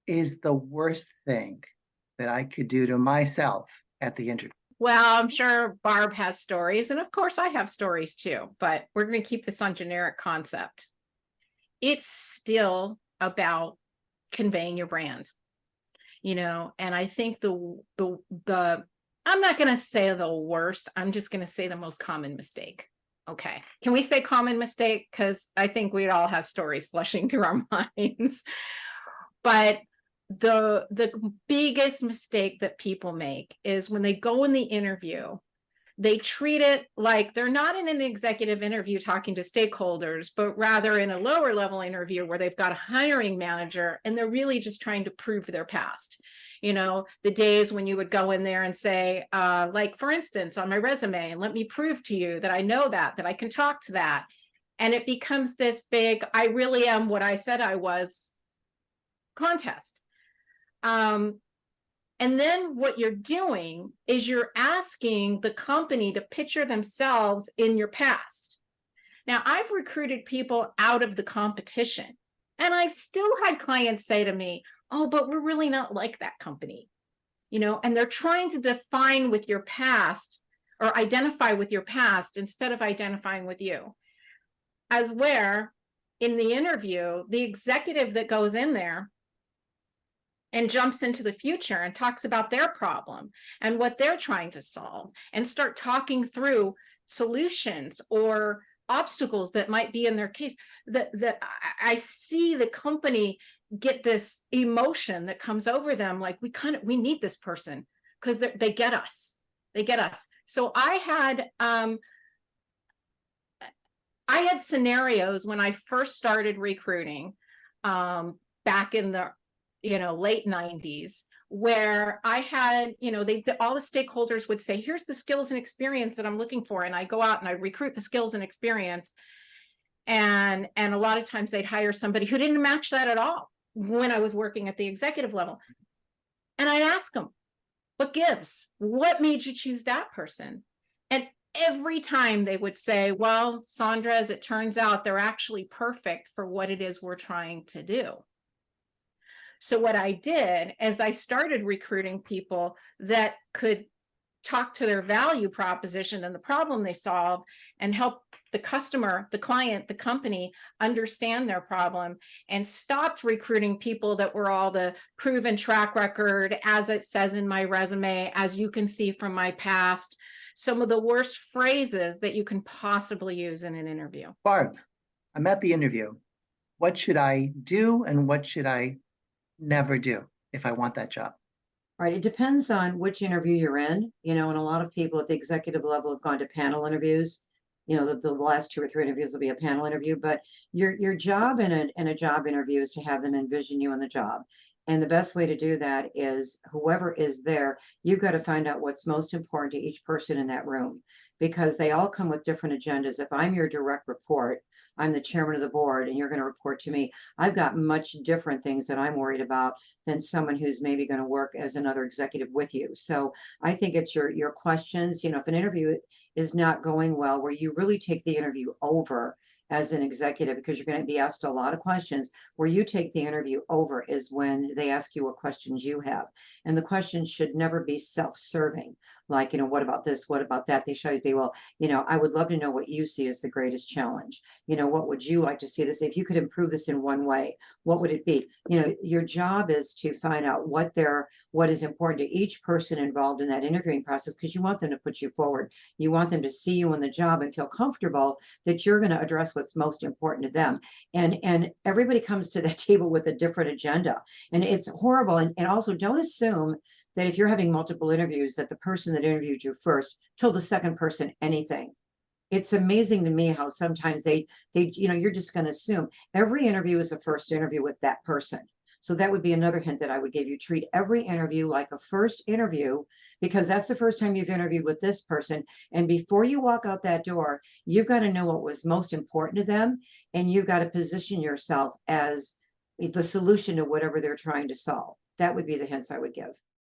is the worst thing that I could do to myself at the interview? Well, I'm sure Barb has stories, and of course I have stories too, but we're going to keep this on generic concept. It's still about conveying your brand, and I think I'm not going to say the worst, I'm just going to say the most common mistake. Okay. Can we say common mistake? Because I think we'd all have stories flushing through our minds. But the biggest mistake that people make is when they go in the interview, they treat it like they're not in an executive interview talking to stakeholders, but rather in a lower level interview where they've got a hiring manager and they're really just trying to prove their past. The days when you would go in there and say, like, for instance, on my resume, and let me prove to you that I know that I can talk to that. And it becomes this big, I really am what I said I was contest. And then what you're doing is you're asking the company to picture themselves in your past. Now, I've recruited people out of the competition, and I've still had clients say to me, oh, but we're really not like that company, and they're trying to define with your past or identify with your past instead of identifying with you. As where in the interview, the executive that goes in there and jumps into the future and talks about their problem and what they're trying to solve and start talking through solutions or obstacles that might be in their case. I see the company get this emotion that comes over them, like we need this person because they get us. They get us. So I had scenarios when I first started recruiting back in the late 90s, where I had, all the stakeholders would say, here's the skills and experience that I'm looking for. And I go out and I recruit the skills and experience. And a lot of times they'd hire somebody who didn't match that at all when I was working at the executive level. And I'd ask them, what gives? What made you choose that person? And every time they would say, well, Sandra, as it turns out, they're actually perfect for what it is we're trying to do. So what I did is I started recruiting people that could talk to their value proposition and the problem they solve and help the customer, the client, the company understand their problem, and stopped recruiting people that were all the proven track record, as it says in my resume, as you can see from my past, some of the worst phrases that you can possibly use in an interview. Barb, I'm at the interview. What should I do and what should I never do if I want that job? All right, it depends on which interview you're in, and a lot of people at the executive level have gone to panel interviews. The last 2 or 3 interviews will be a panel interview, but your job in a job interview is to have them envision you in the job. And the best way to do that is whoever is there, you've got to find out what's most important to each person in that room, because they all come with different agendas. If I'm your direct report, I'm the chairman of the board, and you're going to report to me, I've got much different things that I'm worried about than someone who's maybe going to work as another executive with you. So I think it's your questions. If an interview is not going well, where you really take the interview over as an executive, because you're going to be asked a lot of questions, where you take the interview over is when they ask you what questions you have. And the questions should never be self-serving. Like, what about this? What about that? They should always be, well, I would love to know what you see as the greatest challenge. What would you like to see this? If you could improve this in one way, what would it be? Your job is to find out what is important to each person involved in that interviewing process, because you want them to put you forward. You want them to see you in the job and feel comfortable that you're going to address what's most important to them. And everybody comes to that table with a different agenda. And it's horrible. And also, don't assume that if you're having multiple interviews, that the person that interviewed you first told the second person anything. It's amazing to me how sometimes they you're just going to assume every interview is a first interview with that person. So that would be another hint that I would give you. Treat every interview like a first interview, because that's the first time you've interviewed with this person. And before you walk out that door, you've got to know what was most important to them, and you've got to position yourself as the solution to whatever they're trying to solve. That would be the hints I would give.